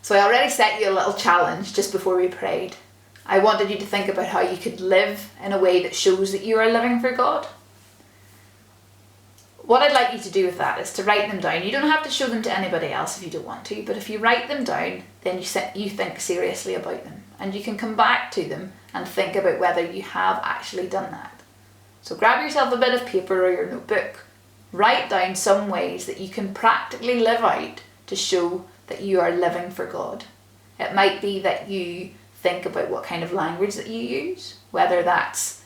So I already set you a little challenge just before we prayed. I wanted you to think about how you could live in a way that shows that you are living for God. What I'd like you to do with that is to write them down. You don't have to show them to anybody else if you don't want to, but if you write them down, then you think seriously about them, and you can come back to them and think about whether you have actually done that. So grab yourself a bit of paper or your notebook, write down some ways that you can practically live out to show that you are living for God. It might be that you think about what kind of language that you use, whether that's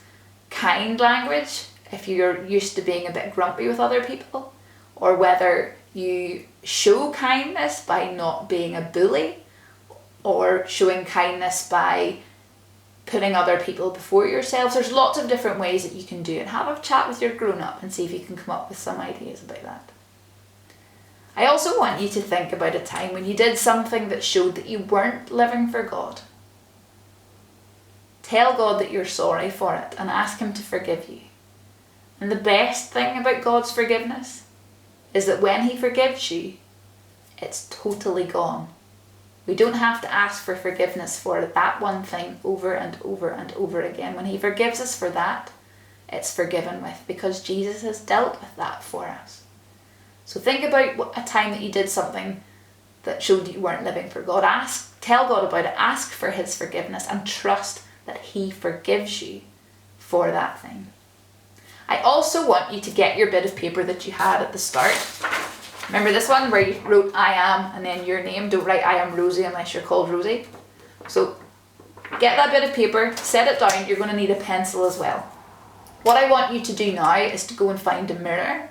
kind language, if you're used to being a bit grumpy with other people, or whether you show kindness by not being a bully, or showing kindness by putting other people before yourselves. There's lots of different ways that you can do it. Have a chat with your grown-up and see if you can come up with some ideas about that. I also want you to think about a time when you did something that showed that you weren't living for God. Tell God that you're sorry for it and ask Him to forgive you. And the best thing about God's forgiveness is that when He forgives you, it's totally gone. We don't have to ask for forgiveness for that one thing over and over and over again. When He forgives us for that, it's forgiven with, because Jesus has dealt with that for us. So think about a time that you did something that showed that you weren't living for God. Tell God about it, ask for His forgiveness, and trust that He forgives you for that thing. I also want you to get your bit of paper that you had at the start. Remember this one where you wrote I am and then your name? Don't write I am Rosie unless you're called Rosie. So get that bit of paper, set it down. You're going to need a pencil as well. What I want you to do now is to go and find a mirror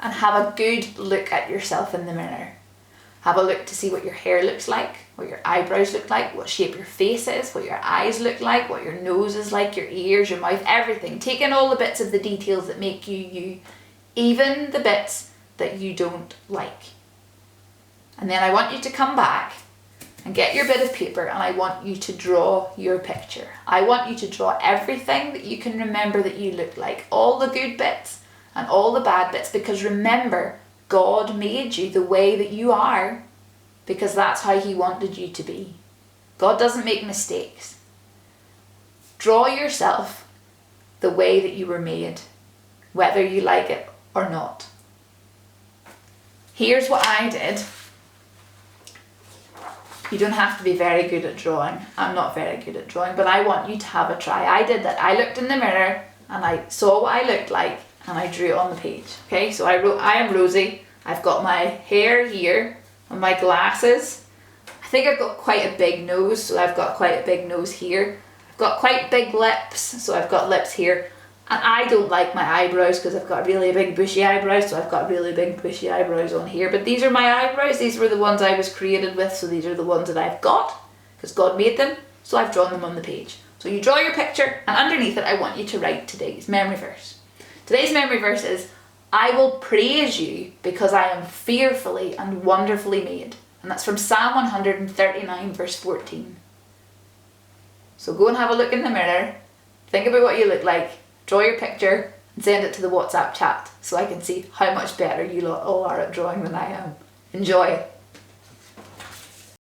and have a good look at yourself in the mirror. Have a look to see what your hair looks like, what your eyebrows look like, what shape your face is, what your eyes look like, what your nose is like, your ears, your mouth, everything. Take in all the bits of the details that make you you, even the bits that you don't like. And then I want you to come back and get your bit of paper, and I want you to draw your picture. I want you to draw everything that you can remember that you look like, all the good bits and all the bad bits, because remember, God made you the way that you are because that's how He wanted you to be. God doesn't make mistakes. Draw yourself the way that you were made, whether you like it or not. Here's what I did. You don't have to be very good at drawing. I'm not very good at drawing, but I want you to have a try. I did that. I looked in the mirror and I saw what I looked like and I drew it on the page. Okay, so I wrote I am Rosie. I've got my hair here and my glasses. I think I've got quite a big nose, so I've got quite a big nose here. I've got quite big lips, so I've got lips here. And I don't like my eyebrows because I've got really big bushy eyebrows, so I've got really big bushy eyebrows on here. But these are my eyebrows. These were the ones I was created with, so these are the ones that I've got because God made them, so I've drawn them on the page. So you draw your picture, and underneath it I want you to write today's memory verse. Today's memory verse is, I will praise you because I am fearfully and wonderfully made. And that's from Psalm 139 verse 14. So go and have a look in the mirror, think about what you look like, draw your picture and send it to the WhatsApp chat so I can see how much better you lot all are at drawing than I am. Enjoy.